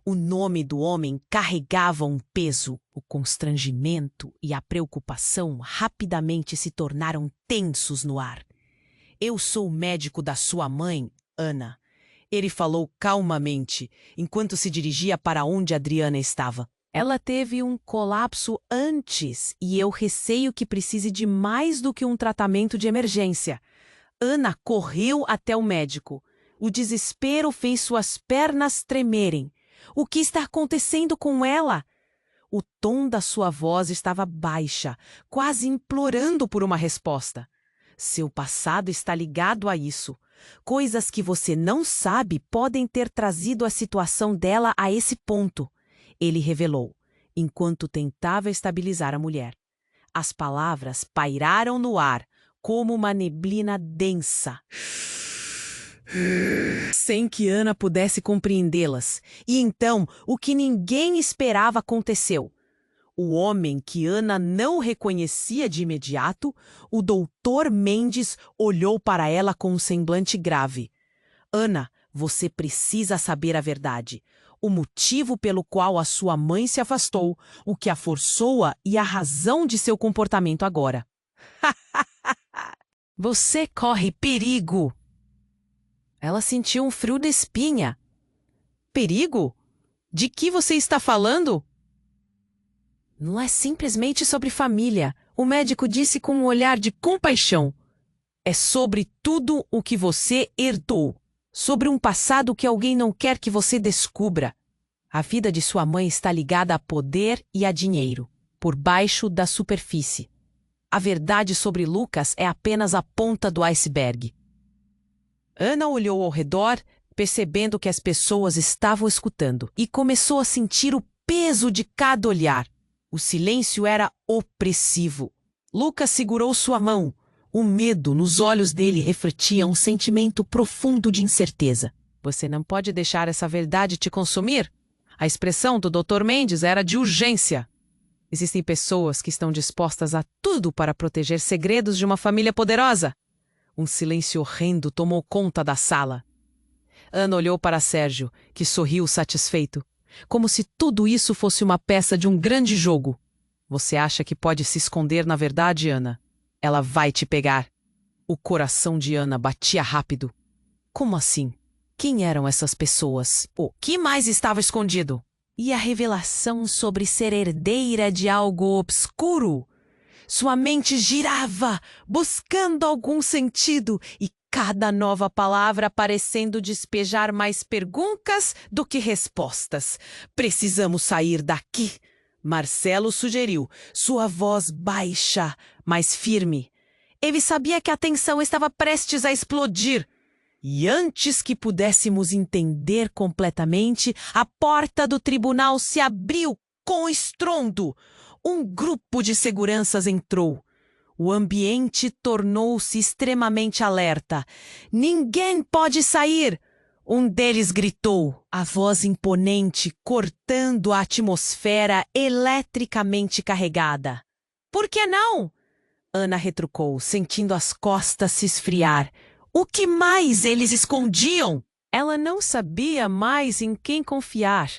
O nome do homem carregava um peso. O constrangimento e a preocupação rapidamente se tornaram tensos no ar. Eu sou o médico da sua mãe, Ana. Ele falou calmamente, enquanto se dirigia para onde Adriana estava. Ela teve um colapso antes e eu receio que precise de mais do que um tratamento de emergência. Ana correu até o médico. O desespero fez suas pernas tremerem. O que está acontecendo com ela? O tom da sua voz estava baixa, quase implorando por uma resposta. Seu passado está ligado a isso. Coisas que você não sabe podem ter trazido a situação dela a esse ponto, ele revelou, enquanto tentava estabilizar a mulher. As palavras pairaram no ar, como uma neblina densa, sem que Ana pudesse compreendê-las. E então, o que ninguém esperava aconteceu. O homem que Ana não reconhecia de imediato, o doutor Mendes, olhou para ela com um semblante grave. Ana, você precisa saber a verdade. O motivo pelo qual a sua mãe se afastou, o que a forçou-a e a razão de seu comportamento agora. Você corre perigo! Ela sentiu um frio na espinha. Perigo? De que você está falando? Não é simplesmente sobre família, o médico disse com um olhar de compaixão. É sobre tudo o que você herdou, sobre um passado que alguém não quer que você descubra. A vida de sua mãe está ligada a poder e a dinheiro, por baixo da superfície. A verdade sobre Lucas é apenas a ponta do iceberg. Ana olhou ao redor, percebendo que as pessoas estavam escutando, e começou a sentir o peso de cada olhar. O silêncio era opressivo. Lucas segurou sua mão. O medo nos olhos dele refletia um sentimento profundo de incerteza. Você não pode deixar essa verdade te consumir? A expressão do Dr. Mendes era de urgência. Existem pessoas que estão dispostas a tudo para proteger segredos de uma família poderosa. Um silêncio horrendo tomou conta da sala. Ana olhou para Sérgio, que sorriu satisfeito, como se tudo isso fosse uma peça de um grande jogo. Você acha que pode se esconder na verdade, Ana? Ela vai te pegar. O coração de Ana batia rápido. Como assim? Quem eram essas pessoas? O que mais estava escondido? E a revelação sobre ser herdeira de algo obscuro? Sua mente girava, buscando algum sentido, e cada nova palavra parecendo despejar mais perguntas do que respostas. Precisamos sair daqui, Marcelo sugeriu, sua voz baixa, mas firme. Ele sabia que a tensão estava prestes a explodir. E antes que pudéssemos entender completamente, a porta do tribunal se abriu com estrondo. Um grupo de seguranças entrou. O ambiente tornou-se extremamente alerta. Ninguém pode sair! Um deles gritou, a voz imponente cortando a atmosfera eletricamente carregada. Por que não? Ana retrucou, sentindo as costas se esfriar. O que mais eles escondiam? Ela não sabia mais em quem confiar,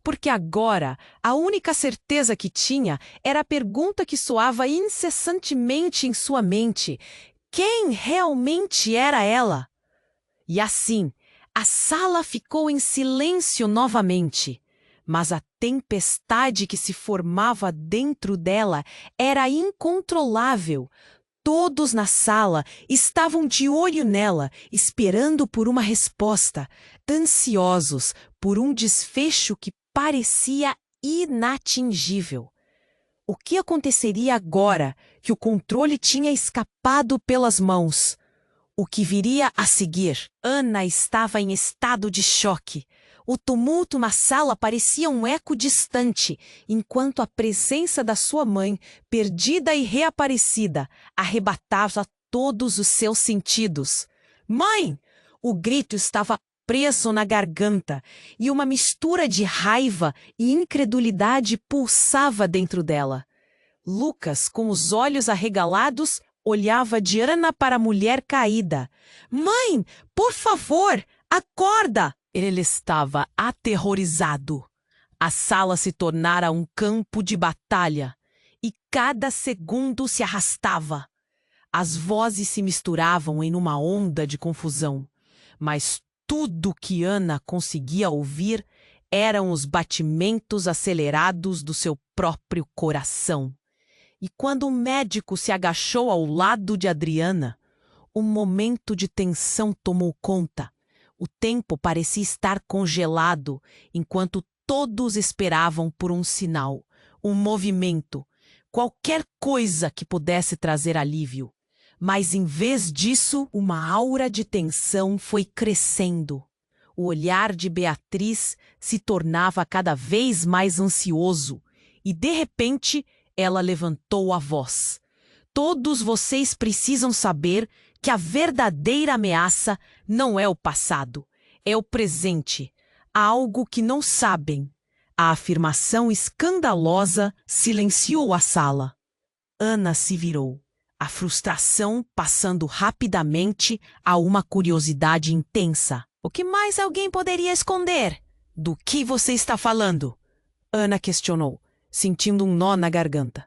porque agora a única certeza que tinha era a pergunta que soava incessantemente em sua mente. Quem realmente era ela? E assim, a sala ficou em silêncio novamente, mas a tempestade que se formava dentro dela era incontrolável. Todos na sala estavam de olho nela, esperando por uma resposta, ansiosos por um desfecho que parecia inatingível. O que aconteceria agora que o controle tinha escapado pelas mãos? o que viria a seguir. Ana estava em estado de choque. O tumulto na sala parecia um eco distante, enquanto a presença da sua mãe, perdida e reaparecida, arrebatava todos os seus sentidos. Mãe! O grito estava preso na garganta, e uma mistura de raiva e incredulidade pulsava dentro dela. Lucas, com os olhos arregalados, olhava de Ana para a mulher caída. Mãe, por favor, acorda! Ele estava aterrorizado. A sala se tornara um campo de batalha, e cada segundo se arrastava. As vozes se misturavam em uma onda de confusão, mas tudo que Ana conseguia ouvir eram os batimentos acelerados do seu próprio coração. E quando o médico se agachou ao lado de Adriana, um momento de tensão tomou conta. O tempo parecia estar congelado, enquanto todos esperavam por um sinal, um movimento, qualquer coisa que pudesse trazer alívio. Mas, em vez disso, uma aura de tensão foi crescendo. O olhar de Beatriz se tornava cada vez mais ansioso, e, de repente, ela levantou a voz. Todos vocês precisam saber que a verdadeira ameaça não é o passado, é o presente. Há algo que não sabem. A afirmação escandalosa silenciou a sala. Ana se virou, a frustração passando rapidamente a uma curiosidade intensa. O que mais alguém poderia esconder? Do que você está falando? Ana questionou, sentindo um nó na garganta.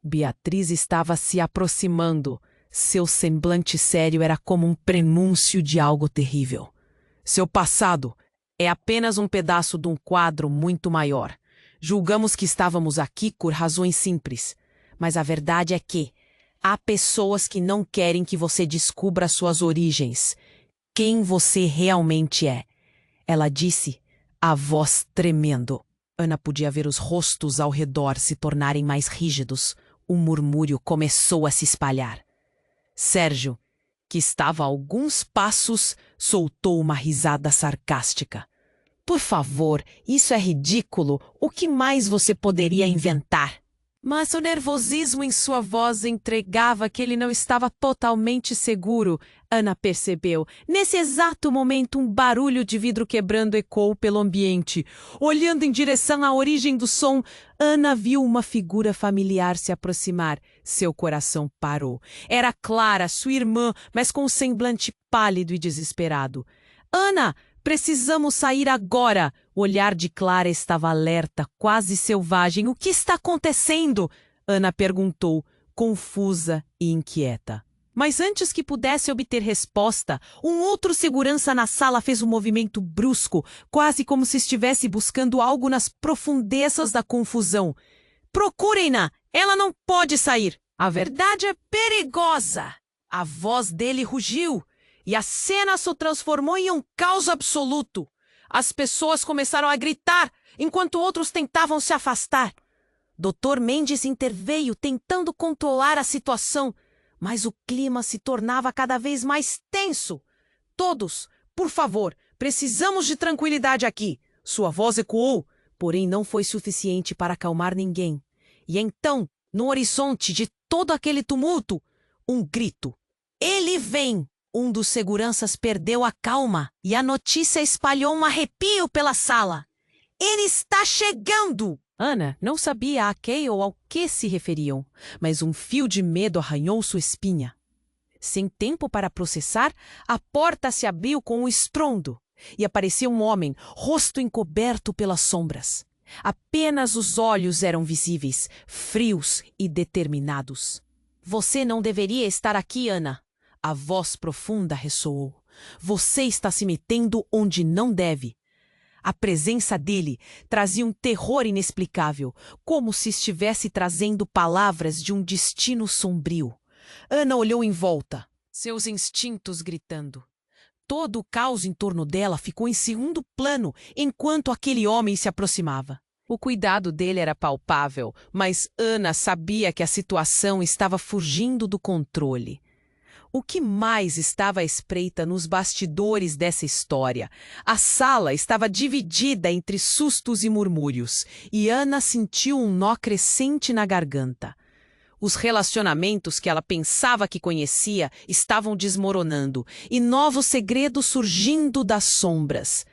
Beatriz estava se aproximando. Seu semblante sério era como um prenúncio de algo terrível. Seu passado é apenas um pedaço de um quadro muito maior. Julgamos que estávamos aqui por razões simples, mas a verdade é que há pessoas que não querem que você descubra suas origens, quem você realmente é. Ela disse, a voz tremendo. Ana podia ver os rostos ao redor se tornarem mais rígidos. Um murmúrio começou a se espalhar. Sérgio, que estava a alguns passos, soltou uma risada sarcástica. Por favor, isso é ridículo. O que mais você poderia inventar? Mas o nervosismo em sua voz entregava que ele não estava totalmente seguro. Ana percebeu. Nesse exato momento, um barulho de vidro quebrando ecoou pelo ambiente. Olhando em direção à origem do som, Ana viu uma figura familiar se aproximar. Seu coração parou. Era Clara, sua irmã, mas com um semblante pálido e desesperado. Ana! Precisamos sair agora! O olhar de Clara estava alerta, quase selvagem. O que está acontecendo? Ana perguntou, confusa e inquieta. Mas antes que pudesse obter resposta, um outro segurança na sala fez um movimento brusco, quase como se estivesse buscando algo nas profundezas da confusão. Procurem-na! Ela não pode sair! A verdade é perigosa! A voz dele rugiu. E a cena se transformou em um caos absoluto. As pessoas começaram a gritar, enquanto outros tentavam se afastar. Dr. Mendes interveio, tentando controlar a situação, mas o clima se tornava cada vez mais tenso. Todos, por favor, precisamos de tranquilidade aqui. Sua voz ecoou, porém não foi suficiente para acalmar ninguém. E então, no horizonte de todo aquele tumulto, um grito. Ele vem! Um dos seguranças perdeu a calma e a notícia espalhou um arrepio pela sala. Ele está chegando! Ana não sabia a quem ou ao que se referiam, mas um fio de medo arranhou sua espinha. Sem tempo para processar, a porta se abriu com um estrondo e apareceu um homem, rosto encoberto pelas sombras. Apenas os olhos eram visíveis, frios e determinados. Você não deveria estar aqui, Ana. A voz profunda ressoou. Você está se metendo onde não deve. A presença dele trazia um terror inexplicável, como se estivesse trazendo palavras de um destino sombrio. Ana olhou em volta, seus instintos gritando. Todo o caos em torno dela ficou em segundo plano enquanto aquele homem se aproximava. O cuidado dele era palpável, mas Ana sabia que a situação estava fugindo do controle. O que mais estava à espreita nos bastidores dessa história? A sala estava dividida entre sustos e murmúrios, e Ana sentiu um nó crescente na garganta. Os relacionamentos que ela pensava que conhecia estavam desmoronando, e novos segredos surgindo das sombras.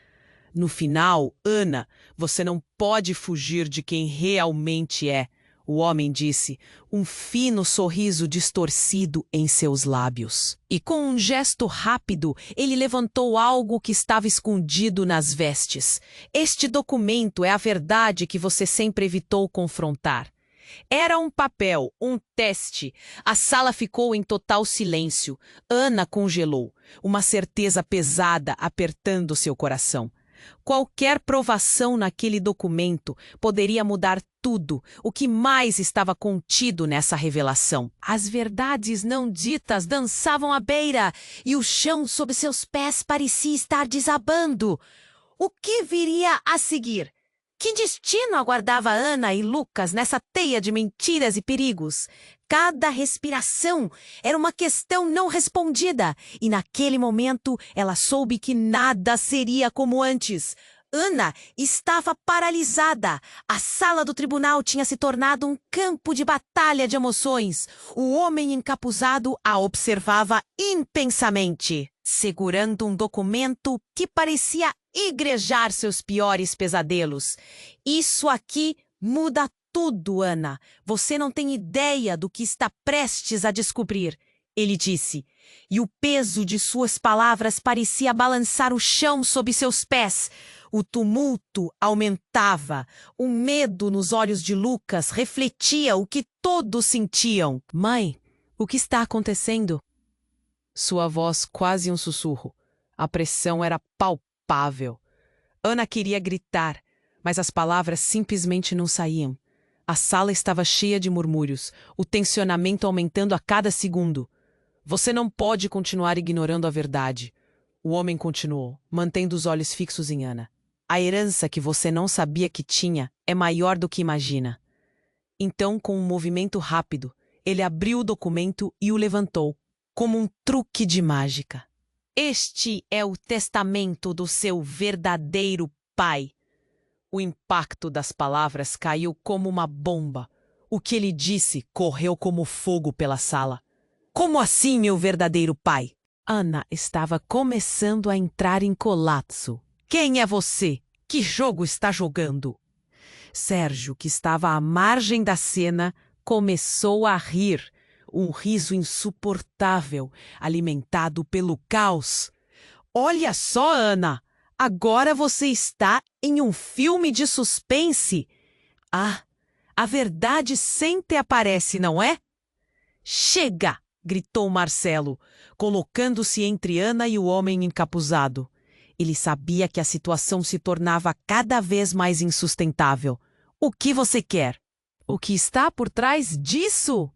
No final, Ana, você não pode fugir de quem realmente é, o homem disse, um fino sorriso distorcido em seus lábios. E com um gesto rápido, ele levantou algo que estava escondido nas vestes. Este documento é a verdade que você sempre evitou confrontar. Era um papel, um teste. A sala ficou em total silêncio. Ana congelou, uma certeza pesada apertando seu coração. Qualquer provação naquele documento poderia mudar tudo, o que mais estava contido nessa revelação. As verdades não ditas dançavam à beira, e o chão sob seus pés parecia estar desabando. O que viria a seguir? Que destino aguardava Ana e Lucas nessa teia de mentiras e perigos? Cada respiração era uma questão não respondida, e naquele momento ela soube que nada seria como antes. Ana estava paralisada. A sala do tribunal tinha se tornado um campo de batalha de emoções. O homem encapuzado a observava intensamente, segurando um documento que parecia igrejar seus piores pesadelos. Isso aqui muda tudo, Ana. Você não tem ideia do que está prestes a descobrir, ele disse. E o peso de suas palavras parecia balançar o chão sob seus pés. O tumulto aumentava. O medo nos olhos de Lucas refletia o que todos sentiam. Mãe, o que está acontecendo? Sua voz quase um sussurro. A pressão era palpável. Ana queria gritar, mas as palavras simplesmente não saíam. A sala estava cheia de murmúrios, o tensionamento aumentando a cada segundo. Você não pode continuar ignorando a verdade. O homem continuou, mantendo os olhos fixos em Ana. A herança que você não sabia que tinha é maior do que imagina. Então, com um movimento rápido, ele abriu o documento e o levantou, como um truque de mágica. Este é o testamento do seu verdadeiro pai. O impacto das palavras caiu como uma bomba. O que ele disse correu como fogo pela sala. Como assim, meu verdadeiro pai? Ana estava começando a entrar em colapso. Quem é você? Que jogo está jogando? Sérgio, que estava à margem da cena, começou a rir. Um riso insuportável, alimentado pelo caos. Olha só, Ana! Agora você está em um filme de suspense. Ah, a verdade sempre aparece, não é? Chega! Gritou Marcelo, colocando-se entre Ana e o homem encapuzado. Ele sabia que a situação se tornava cada vez mais insustentável. O que você quer? O que está por trás disso?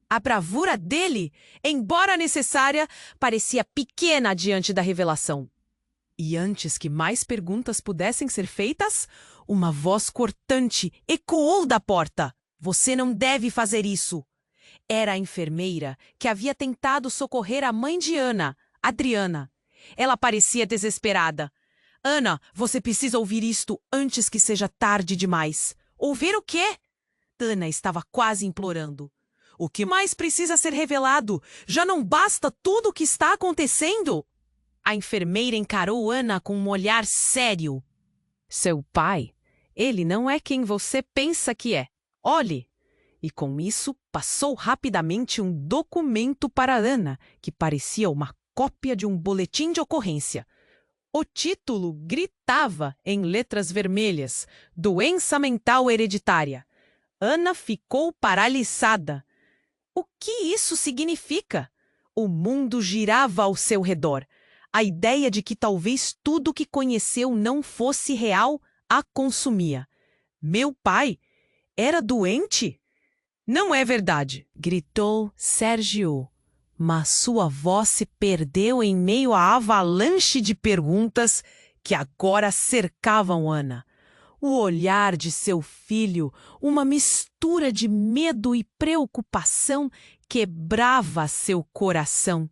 A bravura dele, embora necessária, parecia pequena diante da revelação. E antes que mais perguntas pudessem ser feitas, uma voz cortante ecoou da porta. Você não deve fazer isso. Era a enfermeira que havia tentado socorrer a mãe de Ana, Adriana. Ela parecia desesperada. Ana, você precisa ouvir isto antes que seja tarde demais. Ouvir o quê? Ana estava quase implorando. O que mais precisa ser revelado? Já não basta tudo o que está acontecendo? A enfermeira encarou Ana com um olhar sério. Seu pai, ele não é quem você pensa que é. Olhe! E com isso, passou rapidamente um documento para Ana, que parecia uma cópia de um boletim de ocorrência. O título gritava, em letras vermelhas, Doença mental hereditária. Ana ficou paralisada. O que isso significa? O mundo girava ao seu redor. A ideia de que talvez tudo o que conheceu não fosse real a consumia. Meu pai era doente? Não é verdade, gritou Sérgio. Mas sua voz se perdeu em meio à avalanche de perguntas que agora cercavam Ana. O olhar de seu filho, uma mistura de medo e preocupação, quebrava seu coração.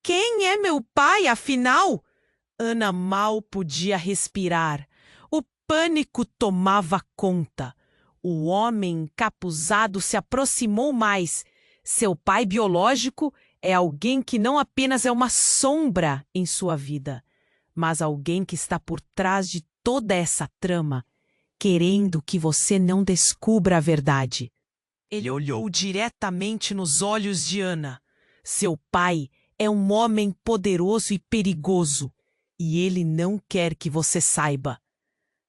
Quem é meu pai, afinal? Ana mal podia respirar. O pânico tomava conta. O homem encapuzado se aproximou mais. Seu pai biológico é alguém que não apenas é uma sombra em sua vida, mas alguém que está por trás de toda essa trama, querendo que você não descubra a verdade. Ele olhou diretamente nos olhos de Ana. Seu pai é um homem poderoso e perigoso, e ele não quer que você saiba.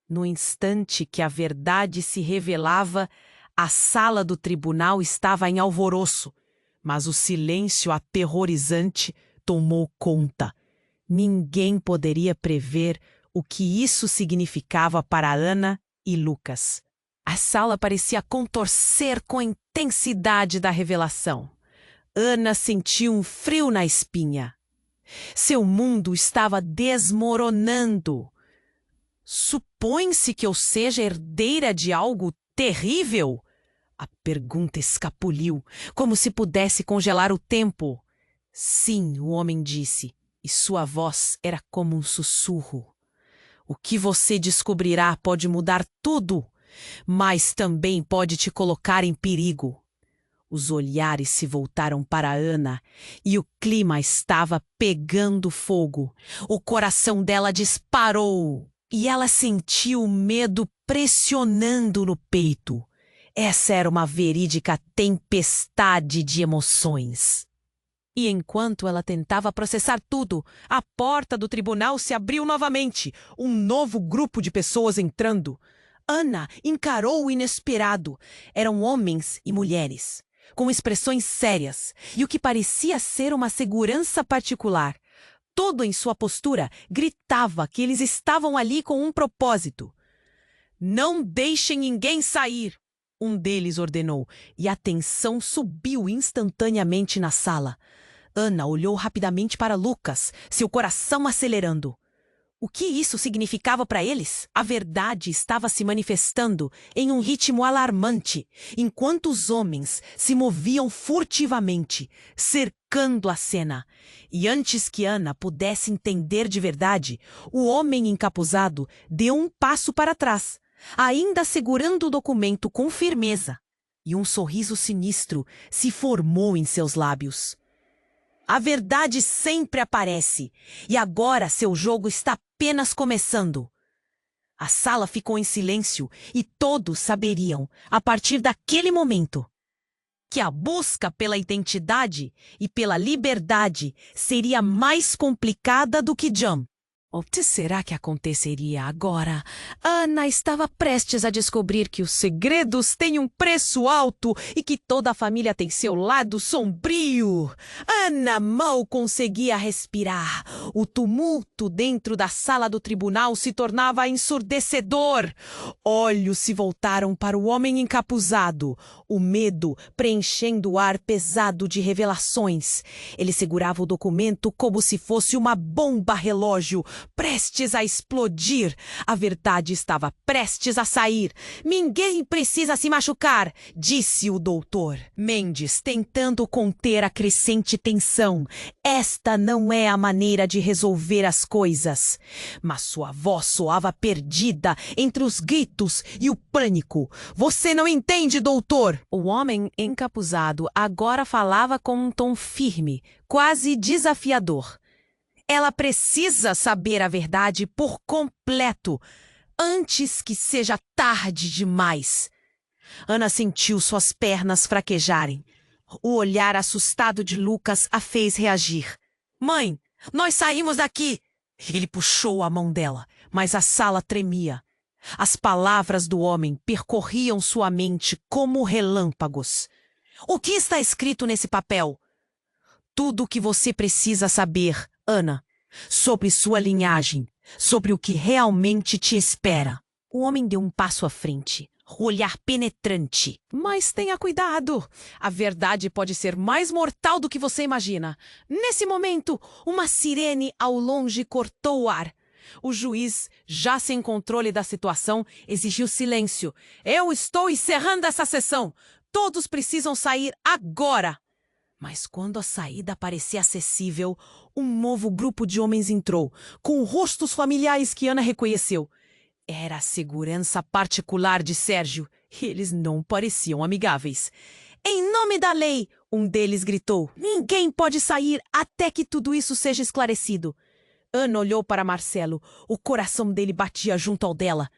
No instante que a verdade se revelava, a sala do tribunal estava em alvoroço, mas o silêncio aterrorizante tomou conta. Ninguém poderia prever o que isso significava para Ana e Lucas. A sala parecia contorcer com a intensidade da revelação. Ana sentiu um frio na espinha. Seu mundo estava desmoronando. Supõe-se que eu seja herdeira de algo terrível? A pergunta escapuliu, como se pudesse congelar o tempo. Sim, o homem disse, e sua voz era como um sussurro. O que você descobrirá pode mudar tudo, mas também pode te colocar em perigo. Os olhares se voltaram para Ana e o clima estava pegando fogo. O coração dela disparou e ela sentiu o medo pressionando no peito. Essa era uma verídica tempestade de emoções. E enquanto ela tentava processar tudo, a porta do tribunal se abriu novamente, um novo grupo de pessoas entrando. Ana encarou o inesperado. Eram homens e mulheres, com expressões sérias e o que parecia ser uma segurança particular. Todo em sua postura gritava que eles estavam ali com um propósito. Não deixem ninguém sair, um deles ordenou, e a tensão subiu instantaneamente na sala. Ana olhou rapidamente para Lucas, seu coração acelerando. O que isso significava para eles? A verdade estava se manifestando em um ritmo alarmante, enquanto os homens se moviam furtivamente, cercando a cena. E antes que Ana pudesse entender de verdade, o homem encapuzado deu um passo para trás, ainda segurando o documento com firmeza, e um sorriso sinistro se formou em seus lábios. A verdade sempre aparece, e agora seu jogo está apenas começando. A sala ficou em silêncio e todos saberiam, a partir daquele momento, que a busca pela identidade e pela liberdade seria mais complicada do que John. O que será que aconteceria agora? Ana estava prestes a descobrir que os segredos têm um preço alto e que toda a família tem seu lado sombrio. Ana mal conseguia respirar. O tumulto dentro da sala do tribunal se tornava ensurdecedor. Olhos se voltaram para o homem encapuzado, o medo preenchendo o ar pesado de revelações. Ele segurava o documento como se fosse uma bomba relógio, prestes a explodir. A verdade estava prestes a sair. Ninguém precisa se machucar, disse o doutor Mendes, tentando conter a crescente tensão. Esta não é a maneira de resolver as coisas. Mas sua voz soava perdida entre os gritos e o pânico. Você não entende, doutor? O homem encapuzado agora falava com um tom firme, quase desafiador. Ela precisa saber a verdade por completo, antes que seja tarde demais. Ana sentiu suas pernas fraquejarem. O olhar assustado de Lucas a fez reagir. Mãe, nós saímos daqui! Ele puxou a mão dela, mas a sala tremia. As palavras do homem percorriam sua mente como relâmpagos. O que está escrito nesse papel? Tudo o que você precisa saber, Ana, sobre sua linhagem, sobre o que realmente te espera. O homem deu um passo à frente, o olhar penetrante. Mas tenha cuidado, a verdade pode ser mais mortal do que você imagina. Nesse momento, uma sirene ao longe cortou o ar. O juiz, já sem controle da situação, exigiu silêncio. Eu estou encerrando essa sessão. Todos precisam sair agora. Mas quando a saída parecia acessível, um novo grupo de homens entrou, com rostos familiares que Ana reconheceu. Era a segurança particular de Sérgio, e eles não pareciam amigáveis. Em nome da lei, um deles gritou, ninguém pode sair até que tudo isso seja esclarecido. Ana olhou para Marcelo, o coração dele batia junto ao dela.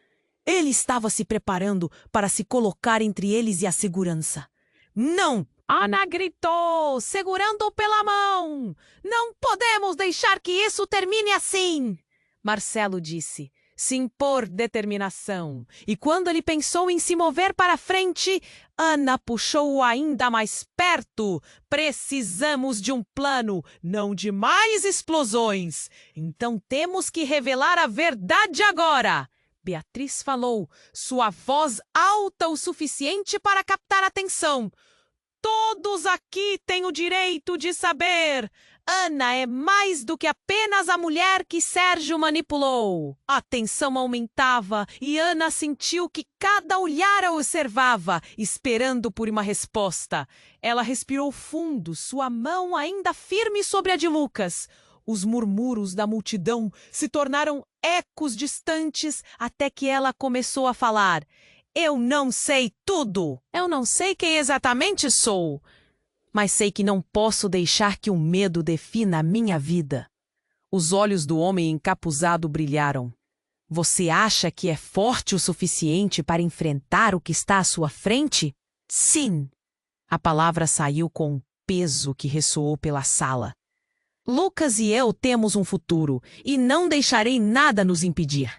Ele estava se preparando para se colocar entre eles e a segurança. Não! Ana gritou, segurando-o pela mão. Não podemos deixar que isso termine assim. Marcelo disse, sem impor determinação. E quando ele pensou em se mover para frente, Ana puxou-o ainda mais perto. Precisamos de um plano, não de mais explosões. Então temos que revelar a verdade agora. Beatriz falou, sua voz alta o suficiente para captar a atenção. Todos aqui têm o direito de saber. Ana é mais do que apenas a mulher que Sérgio manipulou. A tensão aumentava e Ana sentiu que cada olhar a observava, esperando por uma resposta. Ela respirou fundo, sua mão ainda firme sobre a de Lucas. Os murmúrios da multidão se tornaram ecos distantes até que ela começou a falar. Eu não sei tudo. Eu não sei quem exatamente sou. Mas sei que não posso deixar que o medo defina a minha vida. Os olhos do homem encapuzado brilharam. Você acha que é forte o suficiente para enfrentar o que está à sua frente? Sim. A palavra saiu com um peso que ressoou pela sala. Lucas e eu temos um futuro e não deixarei nada nos impedir.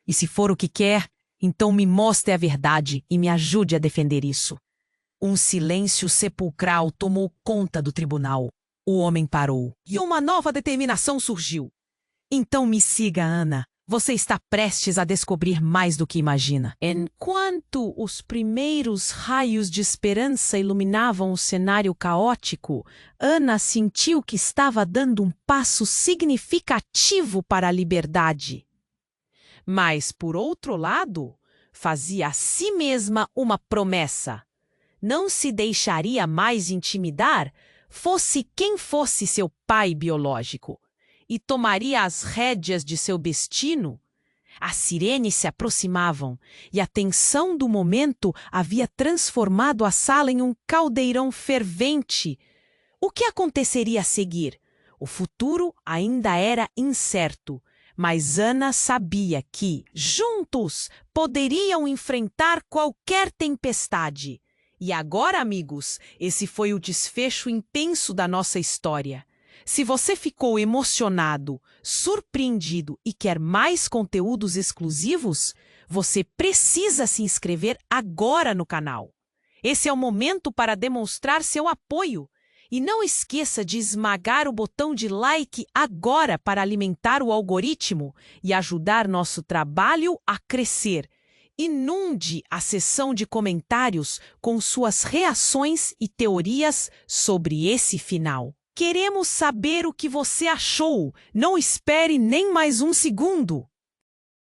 E se for o que quer, então me mostre a verdade e me ajude a defender isso. Um silêncio sepulcral tomou conta do tribunal. O homem parou e uma nova determinação surgiu. Então me siga, Ana. Você está prestes a descobrir mais do que imagina. Enquanto os primeiros raios de esperança iluminavam o cenário caótico, Ana sentiu que estava dando um passo significativo para a liberdade. Mas, por outro lado, fazia a si mesma uma promessa. Não se deixaria mais intimidar, fosse quem fosse seu pai biológico, e tomaria as rédeas de seu destino. As sirenes se aproximavam, e a tensão do momento havia transformado a sala em um caldeirão fervente. O que aconteceria a seguir? O futuro ainda era incerto. Mas Ana sabia que, juntos, poderiam enfrentar qualquer tempestade. E agora, amigos, esse foi o desfecho intenso da nossa história. Se você ficou emocionado, surpreendido e quer mais conteúdos exclusivos, você precisa se inscrever agora no canal. Esse é o momento para demonstrar seu apoio. E não esqueça de esmagar o botão de like agora para alimentar o algoritmo e ajudar nosso trabalho a crescer. Inunde a seção de comentários com suas reações e teorias sobre esse final. Queremos saber o que você achou. Não espere nem mais um segundo.